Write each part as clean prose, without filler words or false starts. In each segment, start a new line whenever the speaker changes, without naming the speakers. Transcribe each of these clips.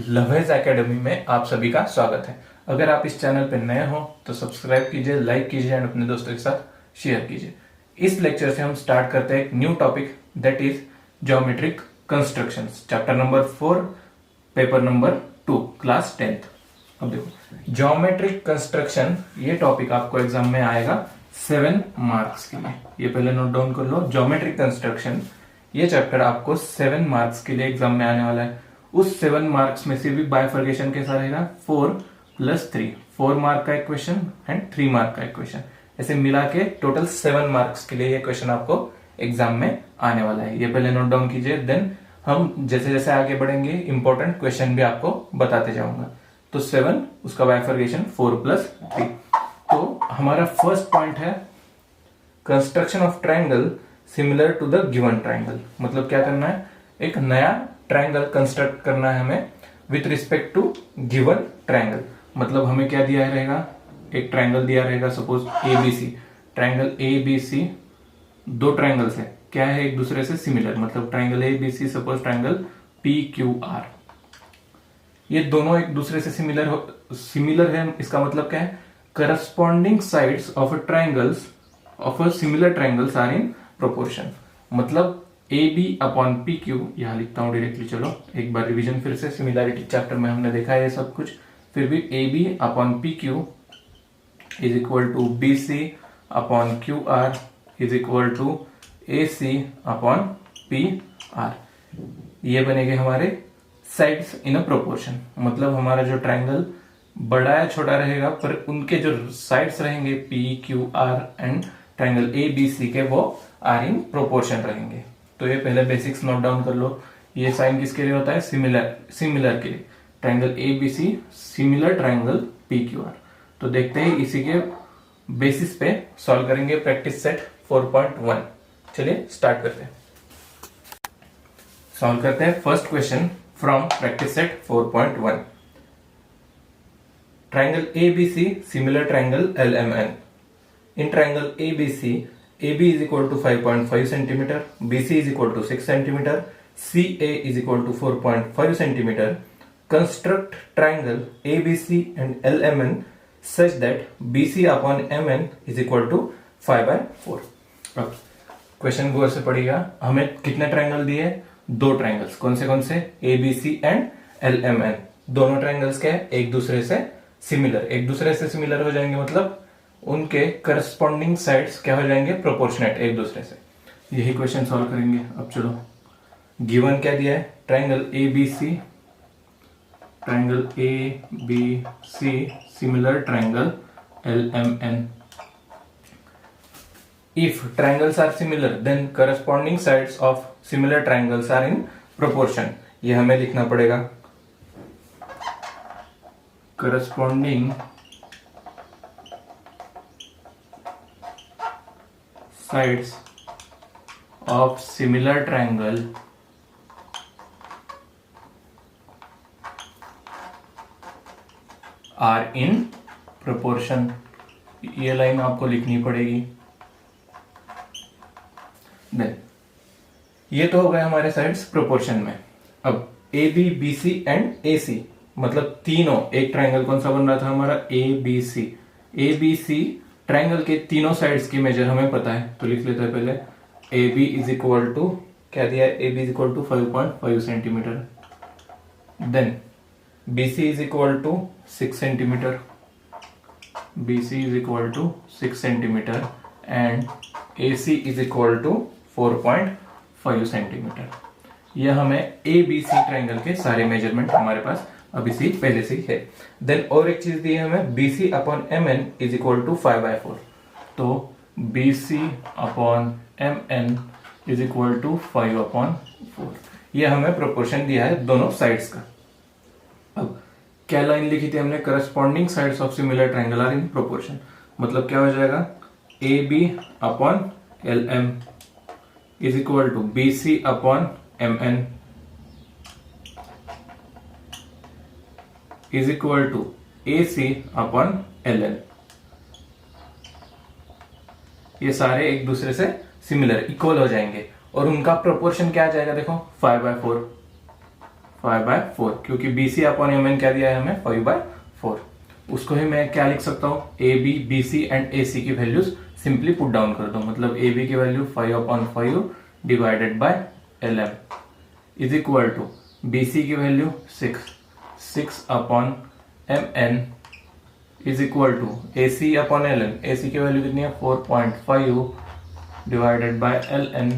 Lovage academy में आप सभी का स्वागत है। अगर आप इस चैनल पर नए हो तो सब्सक्राइब कीजिए, लाइक कीजिए एंड अपने दोस्तों के साथ शेयर कीजिए। इस लेक्चर से हम स्टार्ट करते हैं एक new topic that is geometric constructions, chapter number 4, paper number 2, class 10th। अब देखो ज्योमेट्रिक कंस्ट्रक्शन, ये टॉपिक आपको एग्जाम में आएगा 7 मार्क्स के लिए। ये पहले नोट डाउन कर लो, ज्योमेट्रिक कंस्ट्रक्शन ये चैप्टर आपको 7 मार्क्स के लिए एग्जाम में आने वाला है। उस 7 मार्क्स में से भी बाइफर्केशन कैसा रहेगा, 4 + 3, 4 मार्क का एक क्वेश्चन एंड 3 मार्क का एक क्वेश्चन, ऐसे मिला के टोटल 7 मार्क्स के लिए ये क्वेश्चन आपको एग्जाम में आने वाला है। ये पहले नोट डाउन कीजिए, देन हम जैसे जैसे आगे बढ़ेंगे इंपॉर्टेंट क्वेश्चन भी आपको बताते जाऊंगा। तो 7 उसका बाइफर्केशन 4 + 3। तो हमारा फर्स्ट पॉइंट है construction of triangle similar to the given triangle. मतलब क्या करना है, एक नया ट्रायंगल कंस्ट्रक्ट करना है हमें with respect to given triangle. मतलब हमें क्या दिया रहेगा, एक ट्रायंगल दिया रहेगा, सपोज एबीसी, ट्रायंगल एबीसी दो ट्रायंगल्स है, क्या है एक दूसरे से सिमिलर। मतलब triangle ABC, suppose triangle PQR, ये दोनों एक दूसरे से सिमिलर है। इसका मतलब क्या है, corresponding sides of a triangles of a similar triangles are in proportion. मतलब AB अपॉन PQ, यहां लिखता हूं डायरेक्टली। चलो एक बार रिवीजन फिर से, सिमिलैरिटी चैप्टर में हमने देखा है ये सब कुछ, फिर भी AB upon PQ is equal to BC upon QR is equal to AC upon PR। ये बनेंगे हमारे साइड्स इन अ प्रोपोर्शन। मतलब हमारा जो ट्रायंगल बड़ा या छोटा रहेगा, पर उनके जो साइड्स रहेंगे PQR एंड ट्रायंगल ABC के, वो आर इन प्रोपोर्शन रहेंगे। तो ये पहले बेसिक्स नोट डाउन कर लो। ये साइन किसके लिए होता है, सिमिलर के लिए। Triangle ABC similar triangle PQR। तो देखते हैं इसी के बेसिस पे सॉल्व करेंगे प्रैक्टिस सेट 4.1। चलिए स्टार्ट करते हैं, सॉल्व करते हैं first question from practice set 4.1। Triangle ABC similar triangle LMN। In triangle ABC, AB is equal to 5.5 centimeter, BC is equal to 6 centimeter, CA is equal to 4.5 centimeter. Construct triangle ABC and LMN such that BC upon MN is equal to 5/4. अब question गौर से पढ़िएगा। हमें कितने triangle दिए, दो triangles. कौन से ABC and LMN। दोनों ट्रायंगल्स के एक दूसरे से सिमिलर हो जाएंगे। मतलब उनके करस्पॉन्डिंग साइड्स क्या हो जाएंगे, प्रोपोर्शनेट एक दूसरे से। यही क्वेश्चन सॉल्व करेंगे। अब चलो, गिवन क्या दिया है, triangle ABC similar triangle LMN। If triangles are similar then corresponding sides of similar triangles are in proportion. ये हमें लिखना पड़ेगा, corresponding sides of similar triangle are in proportion। ये लाइन आपको लिखनी पड़ेगी। देन ये तो हो गए हमारे साइड्स प्रोपोर्शन में। अब AB, BC एंड AC, मतलब तीनों, एक ट्रायंगल कौन सा बन रहा था हमारा, ABC ट्रायंगल के तीनों साइड्स की मेजर हमें पता है, तो लिख लेते हैं पहले। AB इज इक्वल टू, क्या दिया है, AB is equal to 5.5 centimetre. देन BC is equal to 6 centimetre, BC is equal to 6 centimetre and AC is equal to 4.5 centimetre. यह हमें ABC ट्रायंगल के सारे मेजरमेंट हमारे पास अभी से पहले से ही है। देन और एक चीज दी है हमें, BC upon MN is equal to 5/4। तो BC upon MN is equal to 5/4। ये हमें प्रोपोर्शन दिया है दोनों साइड्स का। अब क्या लाइन लिखी थी हमने, corresponding sides of similar triangle are in proportion. मतलब क्या हो जाएगा, AB upon LM is equal to BC upon MN is equal to AC upon LN। ये सारे एक दूसरे से सिमिलर, इक्वल हो जाएंगे और उनका प्रोपोर्शन क्या आ जाएगा, देखो 5/4। 5/4, क्योंकि BC अपॉन MN क्या दिया है हमें 5/4। उसको ही मैं क्या लिख सकता हूँ, AB, BC एंड AC की वैल्यूज सिंपली पुट डाउन कर दो। मतलब AB की value 5/5 divided by LM is equal to BC की value 6/MN is equal to AC/LN। AC की वैल्यू कितनी है 4.5 divided by LN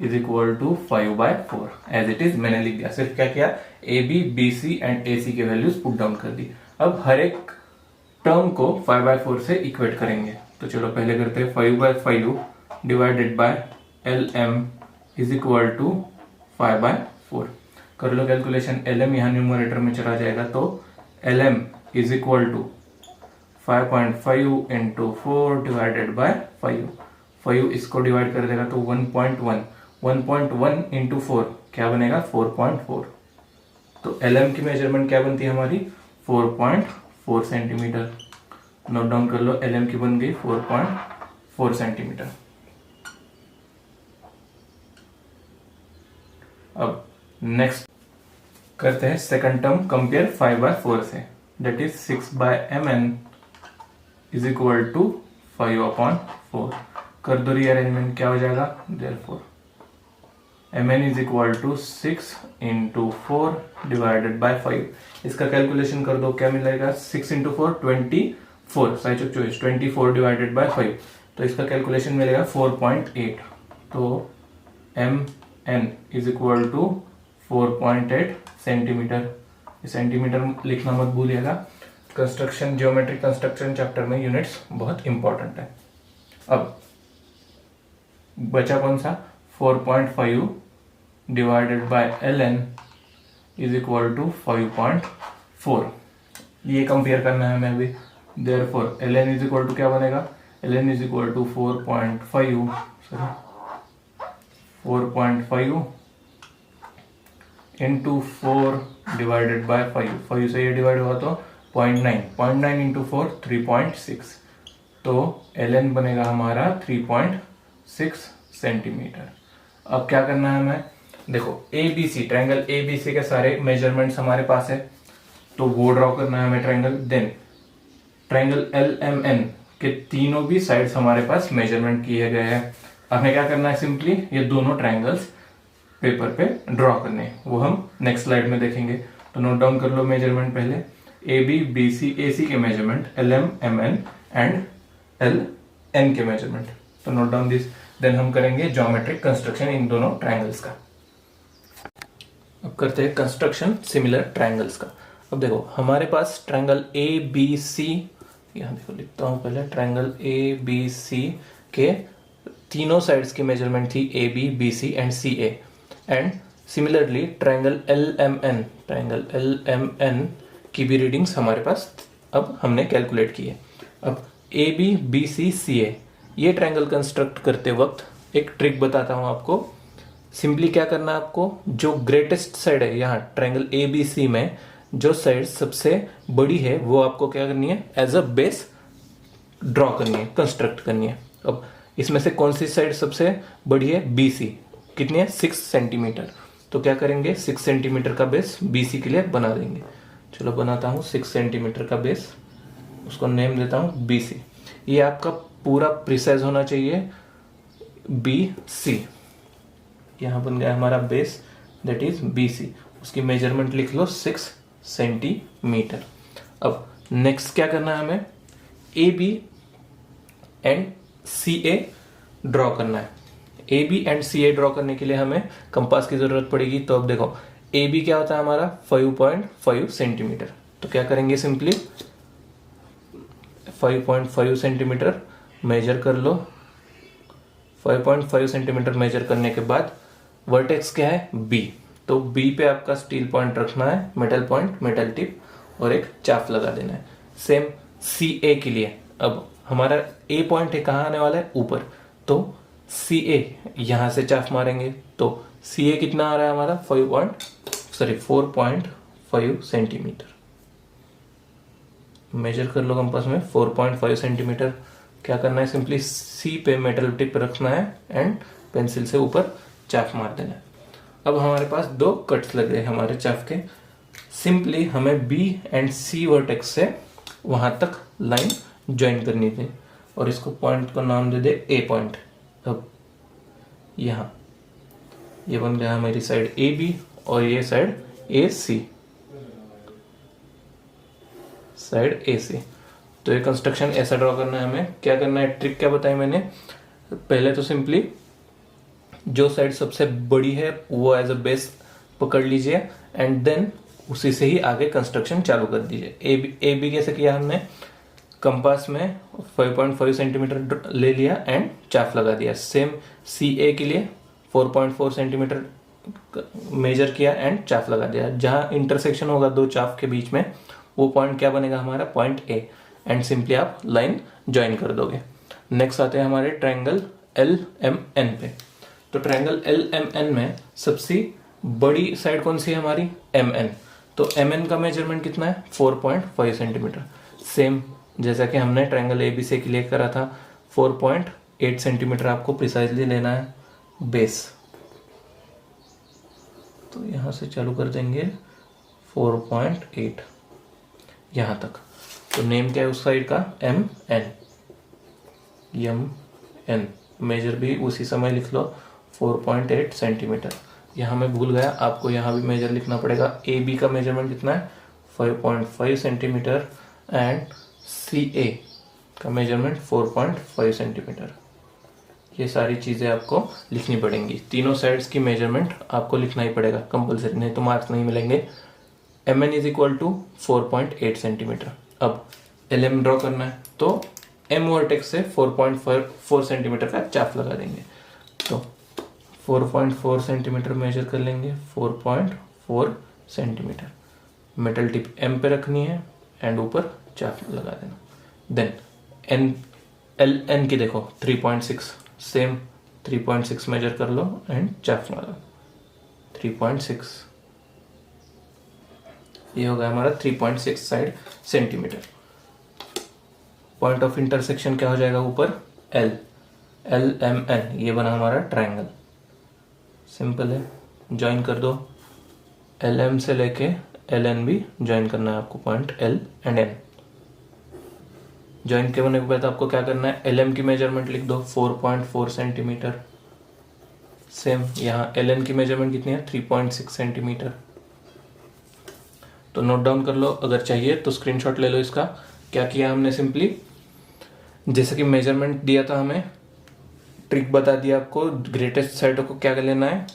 is equal to 5/4 as it is. मैंने लिख दिया, सिर्फ क्या किया, AB, BC एंड AC की वैल्यूज पुट डाउन कर दी। अब हर एक टर्म को 5/4 से इक्वेट करेंगे। तो चलो पहले करते हैं 5/5 divided by LM is equal to 5/4। कर लो कैलकुलेशन, LM यहाँ न्यूमरेटर में चला जाएगा तो LM is equal to 5.5 into 4 divided by 5 इसको डिवाइड कर देगा तो 1.1 इंटू 4 क्या बनेगा 4.4। तो LM की मेजरमेंट क्या बनती है हमारी 4.4 सेंटीमीटर। नोट डाउन कर लो, LM की बन गई 4.4 सेंटीमीटर। अब नेक्स्ट करते हैं सेकंड टर्म, कंपेयर 5/4 से, that is 6/MN is equal to 5/4। कर दो रीअरेंजमेंट, क्या हो जाएगा, therefore MN is equal to 6 into 4 divided by 5। इसका कैलकुलेशन कर दो, क्या मिलेगा 6 into 4 24, size of choice 24 divided by 5। तो इसका कैलकुलेशन मिलेगा 4.8। तो MN is equal to 4.8 centimetre. Centimetre लिखना मत भूलिएगा, कंस्ट्रक्शन, जियोमेट्रिक कंस्ट्रक्शन चैप्टर में यूनिट्स बहुत इंपॉर्टेंट है। अब बचा कौन सा 4.5 divided by LN is equal to 5.4। ये कंपेयर करना है हमें अभी। Therefore LN is equal to क्या बनेगा, LN is equal to 4.5 into 4 divided by 5 से ये डिवाइड हुआ तो 0.9 इंटू 4 3.6। तो LN बनेगा हमारा 3.6 सेंटीमीटर। अब क्या करना है हमें, देखो ABC, ट्रायंगल ABC के सारे मेजरमेंट्स हमारे पास है, तो वो ड्रॉ करना है हमें ट्रायंगल। देन ट्रायंगल LMN के तीनों भी साइड्स हमारे पास मेजरमेंट किए गए हैं। हमें क्या करना है, सिंपली ये दोनों ट्रायंगल्स पेपर पे ड्रॉ करने हैं, वो हम नेक्स्ट स्लाइड में देखेंगे। तो नोट डाउन कर लो मेजरमेंट पहले, AB, BC, AC के measurement, LM, MN and LN के मेजरमेंट। तो नोट डाउन दिस, देन हम करेंगे ज्योमेट्रिक कंस्ट्रक्शन इन दोनों ट्रायंगल्स का। अब करते हैं कंस्ट्रक्शन सिमिलर ट्रायंगल्स का। अब देखो हमारे पास ट्रायंगल ABC, यहाँ देखो लिखता हूं पहले, ट्रायंगल ABC के तीनों साइड्स की मेजरमेंट थी AB, BC and CA। And similarly triangle LMN की भी रीडिंग्स हमारे पास अब हमने कैलकुलेट की है। अब AB, BC, CA ये ट्रायंगल कंस्ट्रक्ट करते वक्त एक ट्रिक बताता हूं आपको। सिंपली क्या करना है आपको, जो ग्रेटेस्ट साइड है यहाँ ट्रायंगल ABC में, जो साइड सबसे बड़ी है वो आपको क्या करनी है, एज अ बेस ड्रॉ करनी है, कंस्ट्रक्ट करनी है। अब इसमें से कौन सी साइड सबसे बड़ी है, BC। कितनी है 6 सेंटीमीटर। तो क्या करेंगे 6 सेंटीमीटर का बेस BC के लिए बना देंगे। चलो बनाता हूं 6 सेंटीमीटर का बेस, उसको नेम देता हूं BC। ये आपका पूरा प्रिसाइज होना चाहिए BC। यहां बन गया हमारा बेस, दैट इज BC। उसकी मेजरमेंट लिख लो 6 सेंटीमीटर। अब नेक्स्ट क्या करना है हमें, AB एंड CA ड्रॉ करना है। AB एंड CA ड्रॉ करने के लिए हमें कंपास की जरूरत पड़ेगी। तो अब देखो AB क्या होता है हमारा 5.5 सेंटीमीटर। तो क्या करेंगे, सिंपली 5.5 सेंटीमीटर मेजर कर लो। 5.5 सेंटीमीटर मेजर करने के बाद वर्टेक्स क्या है B। तो B पे आपका स्टील पॉइंट रखना है, मेटल पॉइंट, मेटल टिप, और एक चाप लगा देना है। सेम CA के लिए, अब हमारा A पॉइंट है कहाँ आने वाला है, ऊपर। तो CA यहां से चाप मारेंगे तो CA कितना आ रहा है हमारा 4.5 सेंटीमीटर। मेजर कर लो कंपास में 4.5 सेंटीमीटर। क्या करना है, सिंपली C पे मेटल टिप रखना है एंड पेंसिल से ऊपर चाप मार देना है। अब हमारे पास दो कट्स लग गए हमारे चाप के। सिंपली हमें बी एंड सी वर्टेक्स से वहां तक लाइन ज्वाइन करनी थी और इसको पॉइंट को नाम दे दे ए पॉइंट। अब यहां ये बन गया हमारी साइड ए बी और ये साइड ए सी, साइड ए सी। तो ये कंस्ट्रक्शन ऐसा ड्रॉ करना है हमें। क्या करना है, ट्रिक क्या बताई मैंने, पहले तो सिंपली जो साइड सबसे बड़ी है वो एज अ बेस पकड़ लीजिए एंड देन उसी से ही आगे कंस्ट्रक्शन चालू कर दीजिए। ए बी कैसे किया हमने, कंपास में 5.5 सेंटीमीटर ले लिया एंड चाप लगा दिया। सेम सी ए के लिए 4.4 सेंटीमीटर मेजर किया एंड चाप लगा दिया। जहां इंटरसेक्शन होगा दो चाप के बीच में वो पॉइंट क्या बनेगा हमारा, पॉइंट ए, एंड सिंपली आप लाइन ज्वाइन कर दोगे। नेक्स्ट आते हैं हमारे ट्रायंगल एल एम एन पे। तो ट्रायंगल एल एम एन में सबसे बड़ी साइड कौन सी है हमारी, एम एन। तो एम एन का मेजरमेंट कितना है, 4.5 सेंटीमीटर। सेम जैसा कि हमने ट्रायंगल ए बी सी के लिए करा था, 4.8 सेंटीमीटर आपको प्रिसाइजली लेना है बेस। तो यहां से चालू कर देंगे 4.8 यहां तक। तो नेम क्या है उस साइड का, M N, M N. Measure भी उसी समय लिख लो 4.8 सेंटीमीटर। यहां मैं भूल गया, आपको यहां भी मेजर लिखना पड़ेगा। ए बी का मेजरमेंट कितना है, 5.5 सेंटीमीटर एंड सी ए का मेजरमेंट 4.5 सेंटीमीटर। ये सारी चीजें आपको लिखनी पड़ेंगी। तीनों साइड्स की मेजरमेंट आपको लिखना ही पड़ेगा कंपलसरी, नहीं तो मार्क्स नहीं मिलेंगे। M N is equal to 4.8 centimetre. अब एल एम ड्रॉ करना है तो एम वर्टेक्स से 4.4 सेंटीमीटर का चाप लगा देंगे। तो 4.4 सेंटीमीटर मेजर कर लेंगे, 4.4 सेंटीमीटर। मेटल टिप एम पे रखनी है एंड ऊपर चाप लगा देना। देन एन एल एन की देखो 3.6, सेम 3.6 मेजर कर लो एंड चाप लगा 3.6। ये होगा हमारा 3.6 side centimetre. Point of intersection क्या हो जाएगा ऊपर, एल, एल एम एन। ये बना हमारा ट्रायंगल। सिंपल है, ज्वाइन कर दो। एल एम से लेके एल एन भी ज्वाइन करना है आपको, point L and N. Join के होने के बाद आपको क्या करना है, एल एम की मेजरमेंट लिख दो 4.4 सेंटीमीटर। सेम यहाँ एल एन की मेजरमेंट कितनी है, 3.6 सेंटीमीटर। तो नोट डाउन कर लो, अगर चाहिए तो स्क्रीनशॉट ले लो इसका। क्या किया हमने, सिंपली जैसे कि मेजरमेंट दिया था हमें, ट्रिक बता दिया आपको। ग्रेटेस्ट साइड को क्या कर लेना है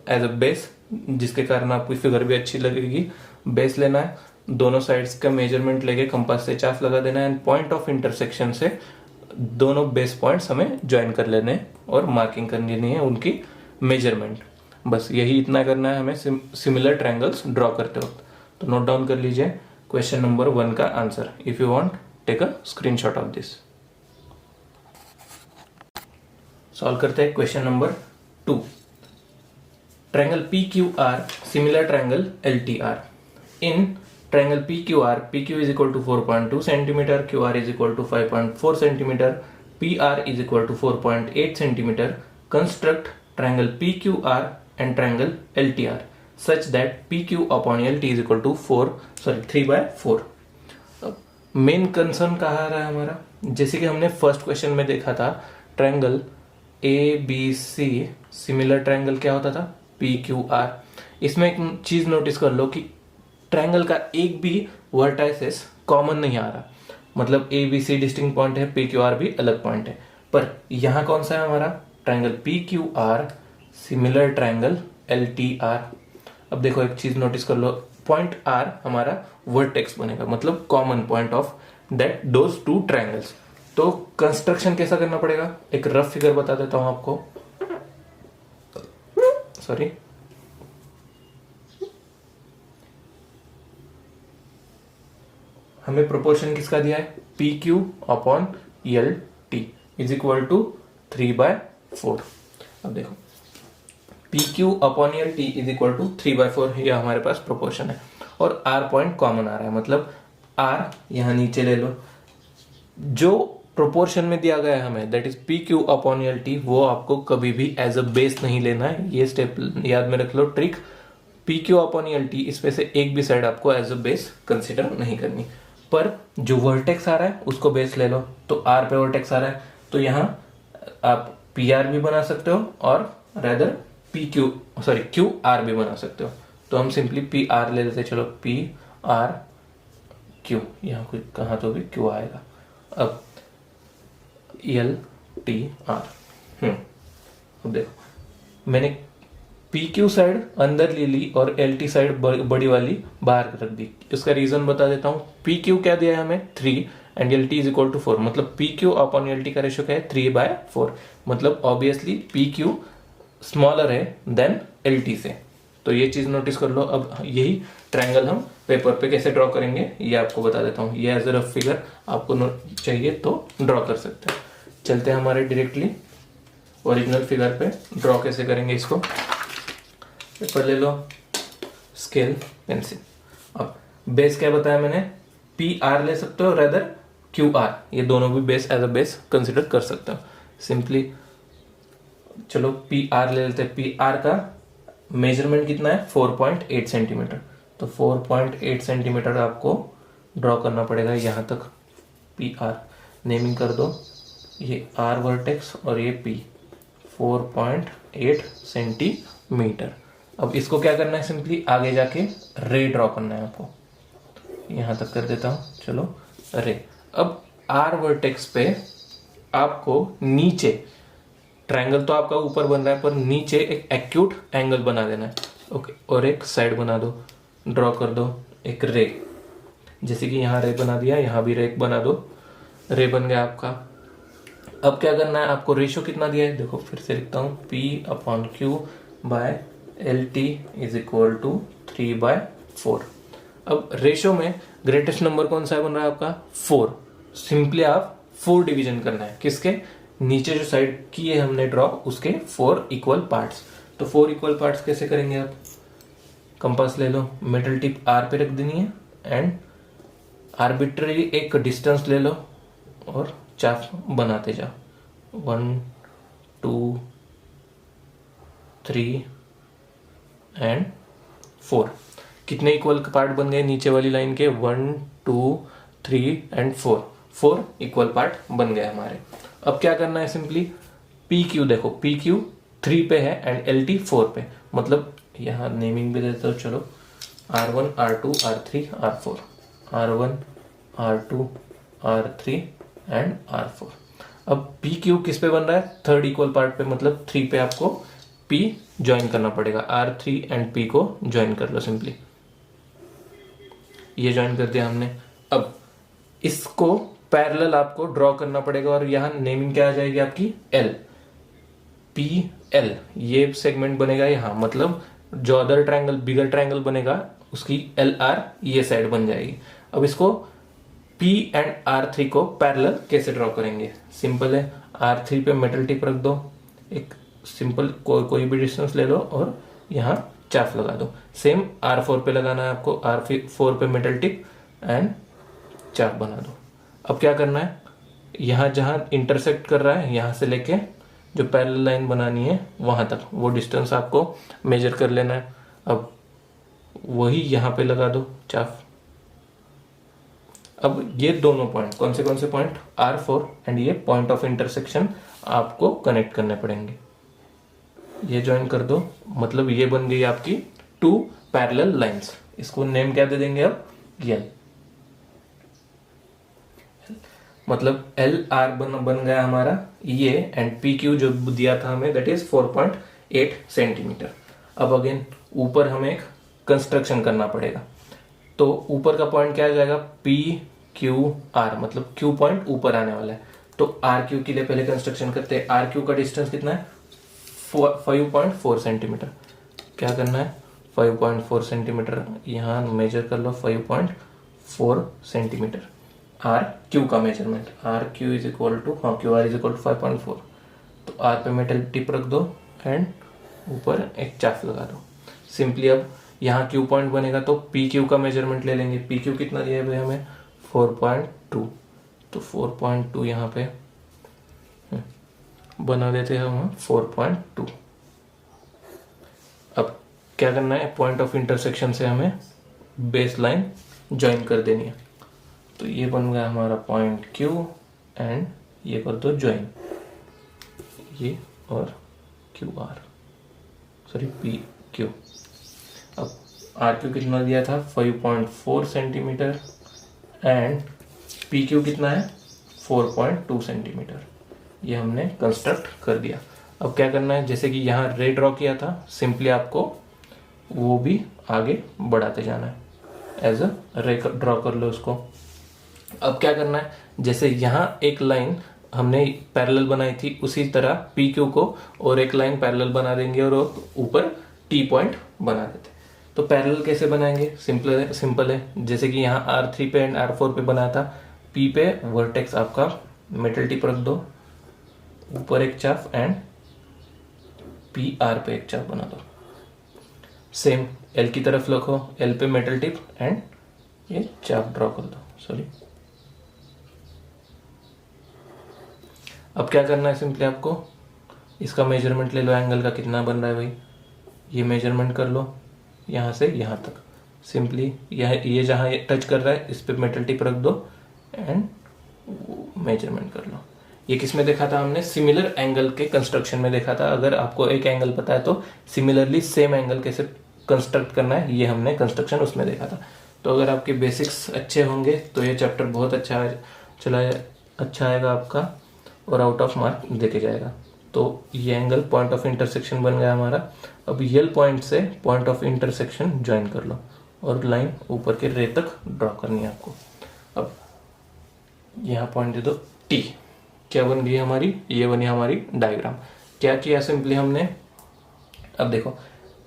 एज अ बेस, जिसके कारण आपकी फिगर भी अच्छी लगेगी। बेस लेना है, दोनों साइड्स का मेजरमेंट लेके कंपास से चाप लगा देना है एंड पॉइंट ऑफ इंटरसेक्शन से दोनों बेस पॉइंट्स हमें ज्वाइन कर लेने हैं और मार्किंग करनी है उनकी मेजरमेंट। बस यही इतना करना है हमें सिमिलर ट्रायंगल्स ड्रॉ करते वक्त। तो नोट डाउन कर लीजिए क्वेश्चन नंबर 1 का answer. If you want take a screenshot of this. Solve करते हैं question number 2। Triangle P Q R similar triangle L T R. In triangle P Q R, P Q is equal to 4.2 centimetre, Q R is equal to 5.4 centimetre, P R is equal to 4.8 centimetre. Construct triangle P Q R and triangle L T R such that PQ upon LT is equal to 3/4। Main concern कहा आ रहा है हमारा, जैसे कि हमने first question में देखा था, triangle A B C similar triangle क्या होता था, पी क्यू आर। इसमें एक चीज नोटिस कर लो कि ट्रायंगल का एक भी वर्टाइसेस कॉमन नहीं आ रहा। मतलब A B C distinct point है, पी क्यू आर भी अलग पॉइंट है, पर यहां कौन सा है हमारा, triangle P Q R similar triangle L T are. अब देखो एक चीज नोटिस कर लो, पॉइंट आर हमारा वर्टेक्स बनेगा, मतलब common point of that those two triangles. तो कंस्ट्रक्शन कैसा करना पड़ेगा, एक रफ फिगर बता देता हूं आपको। सॉरी, हमें प्रोपोर्शन किसका दिया है, P Q upon L T is equal to 3/4। अब देखो P Q upon L T is equal to 3/4, यह हमारे पास प्रोपोर्शन है और आर पॉइंट कॉमन आ रहा है, मतलब आर यहां नीचे ले लो। जो प्रोपोर्शन में दिया गया है हमें, that is P Q upon L T, वो आपको कभी भी एज अ बेस नहीं लेना है। ये स्टेप याद में रख लो, trick. P Q upon L T, इसमें से एक भी साइड आपको एज अ बेस कंसिडर नहीं करनी, पर जो वर्टेक्स आ रहा है उसको बेस ले लो। तो आर पे वर्टेक्स आ रहा है, तो यहाँ आप पी आर भी बना सकते हो और रेदर क्यू आर भी बना सकते हो। तो हम सिंपली पी आर ले लेते, चलो पी आर क्यू, यहाँ कोई कहाँ तो भी क्यू आएगा। अब एल टी आर, अब देखो मैंने पी क्यू साइड अंदर ले ली और एल टी साइड बड़ी वाली बाहर रख दी। इसका रीजन बता देता हूँ। पी क्यू क्या दिया है हमें 3 and L T is equal to 4, मतलब P Q upon L T का रेशियो क्या है 3/4, मतलब ऑब्वियसली पी क्यू स्मॉलर है देन एल टी से। तो ये चीज नोटिस कर लो। अब यही ट्रायंगल हम पेपर पे कैसे ड्रॉ करेंगे ये आपको बता देता हूँ। ये एज अ रफ फिगर आपको चाहिए तो ड्रॉ कर सकते हैं। चलते हैं हमारे डायरेक्टली ओरिजिनल फिगर पे। ड्रॉ कैसे करेंगे इसको, पेपर ले लो, स्केल, पेंसिल। अब बेस क्या बताया मैंने, पी आर ले सकते हो, रेदर क्यू आर, ये दोनों भी base as a base consider कर सकते हो। सिंपली चलो पी आर ले लेते हैं। पी आर का मेजरमेंट कितना है 4.8 सेंटीमीटर, तो 4.8 सेंटीमीटर आपको ड्रॉ करना पड़ेगा यहां तक। पी आर नेमिंग कर दो, ये आर वर्टेक्स और ये पी, 4.8 सेंटीमीटर। अब इसको क्या करना है, सिंपली आगे जाके रे ड्रॉ करना है आपको। यहां तक कर देता हूं, चलो रे। अब आर वर्टेक्स पे आपको नीचे, ट्रायंगल तो आपका ऊपर बन रहा है पर नीचे एक एक्यूट एंगल बना देना है। ओके, और एक साइड बना दो, ड्रॉ कर दो एक रे, जैसे कि यहाँ रे बना दिया, यहाँ भी रे बना दो, रे बन गया आपका। अब क्या करना है आपको, रेशियो कितना दिया है देखो, फिर से लिखता हूँ, P upon Q by L T is equal to 3/4। अब रेशियो में ग्रेटेस्ट नंबर कौन सा बन रहा है आपका 4। सिंपली आप 4 डिवीजन करना है, किसके, नीचे जो साइड किए हमने ड्रॉ उसके 4 इक्वल पार्ट्स। तो 4 इक्वल पार्ट्स कैसे करेंगे आप, कंपास ले लो, मिडल टिप आर पे रख देनी है एंड आर्बिट्ररी एक डिस्टेंस ले लो और चाप बनाते जाओ। 1 2 3 एंड 4। कितने इक्वल पार्ट बन गए नीचे वाली लाइन के, 1 2 3 एंड 4 इक्वल पार्ट बन गए हमारे। अब क्या करना है, सिंपली पी क्यू देखो, पी क्यू 3 पे है एंड एल टी 4 पे, मतलब यहाँ नेमिंग भी देते हो, चलो R1 R2 R3 R4, R1 R2 R3 and R4। अब पी क्यू किस पे बन रहा है, थर्ड इक्वल पार्ट पे, मतलब 3 पे आपको P ज्वाइन करना पड़ेगा। R3 एंड P को ज्वाइन कर लो सिंपली, ये ज्वाइन कर दिया हमने। अब इसको पैरेलल आपको ड्रॉ करना पड़ेगा और यहाँ नेमिंग क्या आ जाएगी आपकी, L P L, ये सेगमेंट बनेगा यहाँ, मतलब जो अदर ट्रायंगल बिगर ट्रायंगल बनेगा उसकी LR ये साइड बन जाएगी। अब इसको P एंड R3 को पैरेलल कैसे ड्रॉ करेंगे, सिंपल है, R3 पे मेटल टिप रख दो, एक सिंपल कोई भी डिस्टेंस ले लो और यहाँ चाप लगा दो। सेम R4 पे लगाना है आपको, R4 पे मेटल टिप एंड चाप बना दो। अब क्या करना है, यहाँ जहां इंटरसेक्ट कर रहा है यहाँ से लेके जो पैरेलल लाइन बनानी है वहां तक वो डिस्टेंस आपको मेजर कर लेना है। अब वही यहाँ पे लगा दो चाप। अब ये दोनों पॉइंट कौन से पॉइंट, R4 एंड ये पॉइंट ऑफ इंटरसेक्शन आपको कनेक्ट करने पड़ेंगे। ये ज्वाइन कर दो, मतलब ये बन गई आपकी 2 पैरेलल लाइंस। इसको नेम क्या दे देंगे अब, L, मतलब एल आर बन गया हमारा ये, एंड पी क्यू जो दिया था हमें दैट इज 4.8 सेंटीमीटर। अब अगेन ऊपर हमें एक कंस्ट्रक्शन करना पड़ेगा, तो ऊपर का पॉइंट क्या आ जाएगा, पी क्यू आर, मतलब क्यू पॉइंट ऊपर आने वाला है। तो आर क्यू के लिए पहले कंस्ट्रक्शन करते हैं। आर क्यू का डिस्टेंस कितना है 5.4 सेंटीमीटर। क्या करना है, 5.4 सेंटीमीटर यहाँ मेजर कर लो, 5.4 सेंटीमीटर आर क्यू का measurement. R Q is equal to, हाँ Q R is equal to 5.4। तो आर पे मेटल टिप रख दो एंड ऊपर एक चाप लगा दो। सिंपली अब यहाँ क्यू पॉइंट बनेगा तो पी क्यू का मेजरमेंट ले लेंगे। पी क्यू कितना दिया है हमें 4.2, तो 4.2 यहाँ पे बना देते हैं हम 4.2। अब क्या करना है, पॉइंट ऑफ इंटरसेक्शन से हमें बेस लाइन ज्वाइन कर देनी है। तो ये बन गया हमारा पॉइंट Q एंड ये कर दो ज्वाइन, ये और QR, सॉरी PQ। अब RQ कितना दिया था 5.4 सेंटीमीटर एंड PQ कितना है 4.2 सेंटीमीटर। ये हमने कंस्ट्रक्ट कर दिया। अब क्या करना है, जैसे कि यहाँ रे ड्रॉ किया था, सिंपली आपको वो भी आगे बढ़ाते जाना है, एज अ रे ड्रॉ कर लो उसको। अब क्या करना है, जैसे यहाँ एक लाइन हमने पैरेलल बनाई थी, उसी तरह PQ को और एक लाइन पैरेलल बना देंगे और ऊपर T पॉइंट बना देते। तो पैरेलल कैसे बनाएंगे, सिंपल है। जैसे कि यहाँ R3 पे एंड R4 पे बना था, P पे वर्टेक्स आपका मेटल टिप रख दो, ऊपर एक चाप एंड PR पे एक चाप बना दो। सेम L की तरफ रखो, L पे मेटल टिप एंड ये चाप ड्रॉ कर दो, सॉरी। अब क्या करना है, सिंपली आपको इसका मेजरमेंट ले लो, एंगल का कितना बन रहा है भाई, ये मेजरमेंट कर लो यहाँ से यहाँ तक। सिंपली ये जहाँ टच कर रहा है इस पे मेटल टिप रख दो एंड मेजरमेंट कर लो। ये किस में देखा था हमने, सिमिलर एंगल के कंस्ट्रक्शन में देखा था। अगर आपको एक एंगल पता है तो सिमिलरली सेम एंगल कैसे कंस्ट्रक्ट करना है, ये हमने कंस्ट्रक्शन उसमें देखा था। तो अगर आपके बेसिक्स अच्छे होंगे तो ये चैप्टर बहुत अच्छा आएगा आपका और आउट ऑफ मार्क देके जाएगा। तो ये एंगल पॉइंट ऑफ इंटरसेक्शन बन गया हमारा। अब यल पॉइंट से पॉइंट ऑफ इंटरसेक्शन ज्वाइन कर लो और लाइन ऊपर के रे तक ड्रॉ करनी है आपको। अब यहाँ पॉइंट दे दो T। क्या बन गई हमारी, ये बनी हमारी डायग्राम। क्या किया सिंपली हमने, अब देखो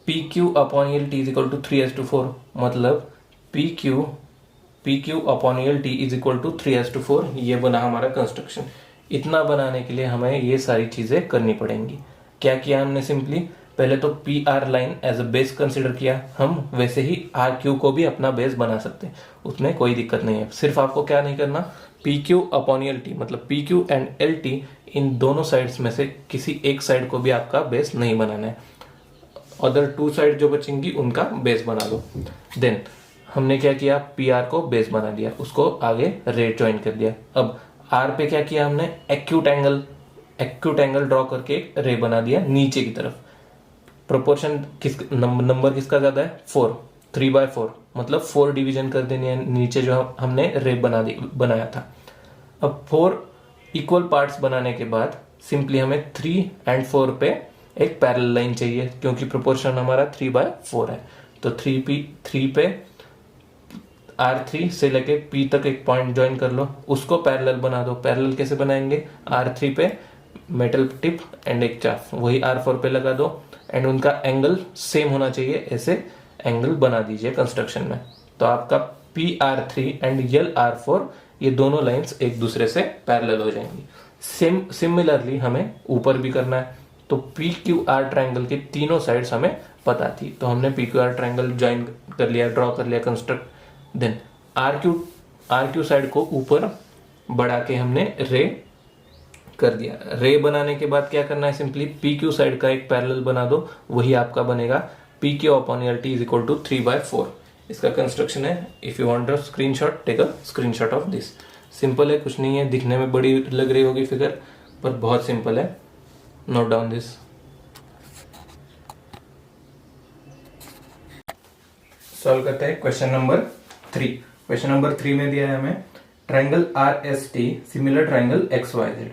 PQ upon L T is equal to 3:4, मतलब PQ upon L T is equal to 3:4। ये बना हमारा कंस्ट्रक्शन। इतना बनाने के लिए हमें ये सारी चीजें करनी पड़ेंगी। क्या किया हमने, सिंपली पहले तो PR line as a base consider किया। हम वैसे ही RQ को भी अपना बेस बना सकते हैं, उसमें कोई दिक्कत नहीं है। सिर्फ आपको क्या नहीं करना, PQ अपॉन LT मतलब PQ एंड LT इन दोनों साइड्स में से किसी एक साइड को भी आपका बेस नहीं बनाना है। अदर 2 साइड जो बचेंगी उनका बेस बना लो। देन हमने क्या किया, PR को बेस बना दिया, उसको आगे रे ज्वाइन कर दिया। अब R पे क्या किया हमने, एक्यूट एंगल ड्रॉ करके एक रे बना दिया नीचे की तरफ। प्रोपोर्शन नंबर किसका ज्यादा है, 4, 3/4 मतलब 4 डिवीजन कर देनी है नीचे जो हमने रे बनाया था। अब 4 इक्वल पार्ट्स बनाने के बाद सिंपली हमें 3 एंड 4 पे एक पैरेलल लाइन चाहिए, क्योंकि प्रोपोर्शन हमारा 3/4 है। तो 3 पे R3 से लेके P तक एक पॉइंट ज्वाइन कर लो, उसको पैरेलल बना दो। पैरेलल कैसे बनाएंगे, R3 पे मेटल टिप एंड एक चाप, वही R4 पे लगा दो एंड उनका एंगल सेम होना चाहिए, ऐसे एंगल बना दीजिए कंस्ट्रक्शन में। तो आपका PR3 एंड LR4 ये दोनों लाइंस एक दूसरे से पैरेलल हो जाएंगी। सिमिलरली हमें ऊपर भी करना है। तो PQR ट्रायंगल के तीनों साइड्स हमें पता थी, तो हमने PQR ट्रायंगल ज्वाइन कर लिया, ड्रॉ कर लिया, कंस्ट्रक्ट। देन RQ साइड को ऊपर बढ़ा के हमने रे कर दिया। रे बनाने के बाद क्या करना है, सिंपली PQ साइड का एक पैरेलल बना दो, वही आपका बनेगा PQ अपॉन LT इज इक्वल टू 3/4। इसका कंस्ट्रक्शन है। If you want a screenshot, take a screenshot of this. Simple है, कुछ नहीं है, दिखने में बड़ी लग रही होगी फिगर, पर बहुत सिंपल है। Note down this. सॉल्व करते हैं क्वेश्चन नंबर 3। क्वेश्चन नंबर 3 में दिया है हमें triangle RST similar triangle XYZ।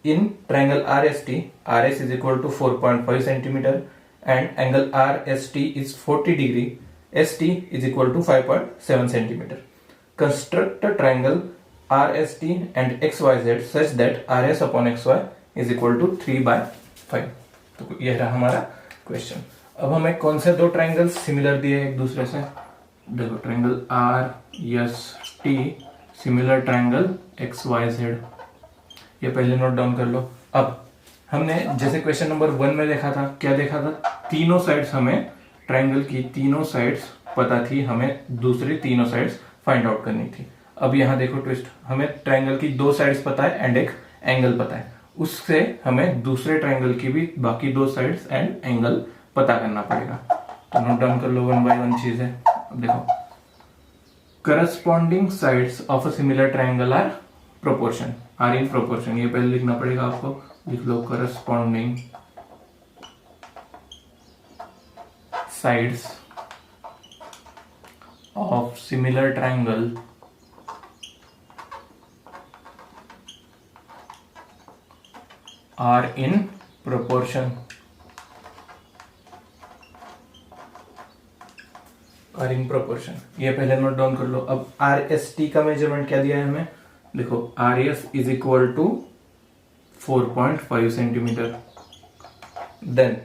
In triangle RST RS is equal to 4.5 centimeter and angle RST is 40 degree. ST is equal to 5.7 centimeter. Construct a triangle RST and XYZ such that RS upon XY is equal to 3/5। तो यह रहा हमारा question. अब हमें कौन से दो triangles similar दिए एक दूसरे से, देखो triangle RST similar triangle XYZ, ये पहले नोट डाउन कर लो। अब हमने जैसे क्वेश्चन नंबर 1 में देखा था, क्या देखा था, तीनों साइड्स हमें ट्रायंगल की तीनों साइड्स पता थी, हमें दूसरी तीनों साइड्स फाइंड आउट करनी थी। अब यहाँ देखो ट्विस्ट, हमें ट्रायंगल की 2 साइड्स पता है एंड एक एंगल पता है, उससे हमें दूसरे ट्रायंगल की भी बाकी 2 साइड्स एंड एंगल पता करना पड़ेगा। तो नोट डाउन कर लो, 1 बाय 1 चीज है। अब देखो, corresponding sides of a similar triangle are proportion, are in proportion. ये पहले लिखना पड़ेगा आपको, लिख लो corresponding sides of similar triangle are in proportion, are in proportion. ये पहले नोट डाउन कर लो। अब आर एस टी का मेजरमेंट क्या दिया है हमें, देखो R S is equal to 4.5 centimetre, then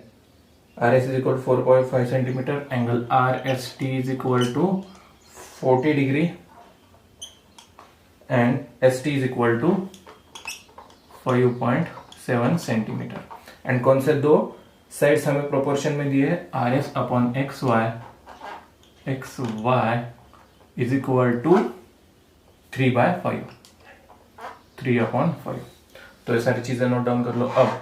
R S is equal to 4.5 centimetre, angle R S T is equal to 40 degree and S T is equal to 5.7 centimetre. And कौन से 2 sides हमें proportion में दिए हैं, R S upon X Y, X Y is equal to 3/5, 3/5। तो ये सारी चीजें नोट डाउन कर लो। अब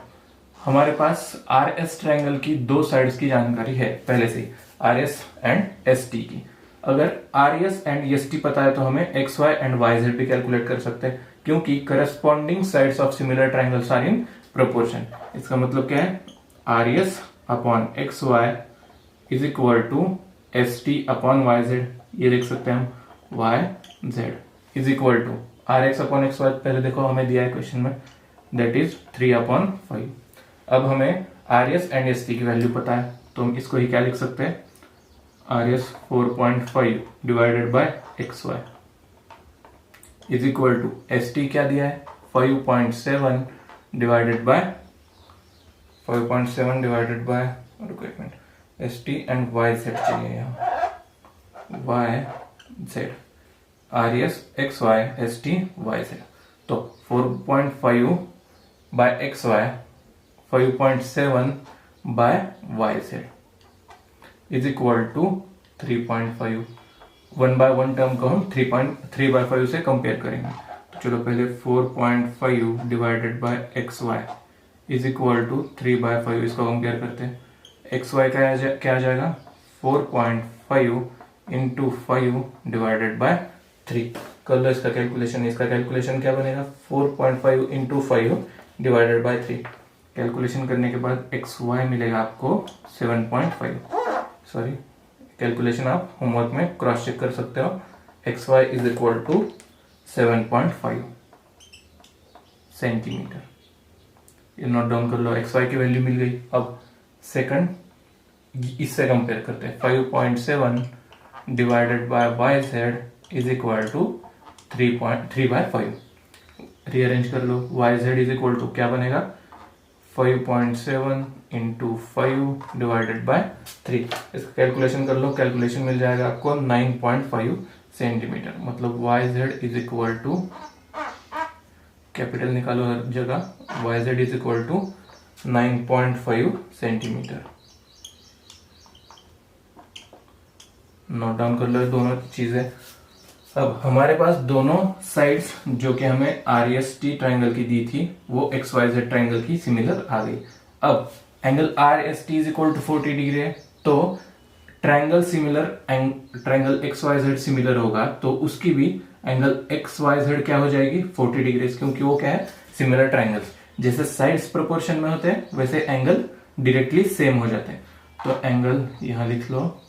हमारे पास आर एस ट्रायंगल की 2 साइड्स की जानकारी है पहले से, R S and S T की। अगर R S and S T पता है तो हमें X Y and Y Z भी कैलकुलेट कर सकते हैं, क्योंकि corresponding sides of similar triangles are in proportion. इसका मतलब क्या है, R S upon X Y is equal to S T upon Y Z, ये लिख सकते हैं हम Y Z is equal to R X upon X Y, पहले देखो हमें दिया है क्वेश्चन में, दैट इज 3/5। अब हमें are S and S T की वैल्यू पता है, तो हम इसको ही क्या लिख सकते हैं, R S 4.5 divided by X Y is equal to S T क्या दिया है, 5.7 डिवाइडेड बाय 5.7 डिवाइडेड बाय, रुको एक minute, S T and Y Z चाहिए यहाँ, Y Z, R S X Y S T Y Z. तो 4.5 by X Y, 5.7 by Y Z is equal to 3.5। 1/1 term को हम 3/5 से कंपेयर करेंगे। तो चलो पहले 4.5 divided by X Y is equal to 3/5, इसको कंपेयर करते हैं। एक्स वाई क्या आ जाएगा, 4.5 इंटू 5 डिवाइडेड बाय 3। कर लो इसका कैलकुलेशन, इसका कैलकुलेशन क्या बनेगा, 4.5 इंटू 5 डिवाइडेड बाय 3। कैलकुलेशन करने के बाद एक्स वाई मिलेगा आपको 7.5। सॉरी, कैलकुलेशन आप होमवर्क में क्रॉस चेक कर सकते हो। X Y is equal to 7.5 centimetre. ये नोट डाउन कर लो, एक्स वाई की वैल्यू मिल गई। अब सेकंड इससे कंपेयर करते हैं, 5.7 divided by Y Z is equal to 3/5। Rearrange कर लो, Y Z is equal to क्या बनेगा, 5.7 इंटू 5 डिवाइडेड बाय 3। इसका कैलकुलेशन कर लो, कैलकुलेशन मिल जाएगा आपको 9.5 सेंटीमीटर। मतलब Y Z is equal to, capital निकालो हर जगह, Y Z is equal to 9.5 centimetre. Note down कर लो दोनों चीजें। अब हमारे पास दोनों साइड्स जो कि हमें आर एस टी ट्राइंगल की दी थी वो एक्स वाई जेड ट्राइंगल की सिमिलर आ गई। अब angle R S T is equal to 40 degree है, तो triangle similar, triangle X Y Z similar होगा तो उसकी भी एंगल एक्स वाई जेड क्या हो जाएगी, 40 डिग्री, क्योंकि वो क्या है, सिमिलर ट्राइंगल्स। जैसे साइड्स प्रोपोर्शन में होते हैं वैसे एंगल डायरेक्टली सेम हो जाते हैं। तो एंगल यहां लिख लो,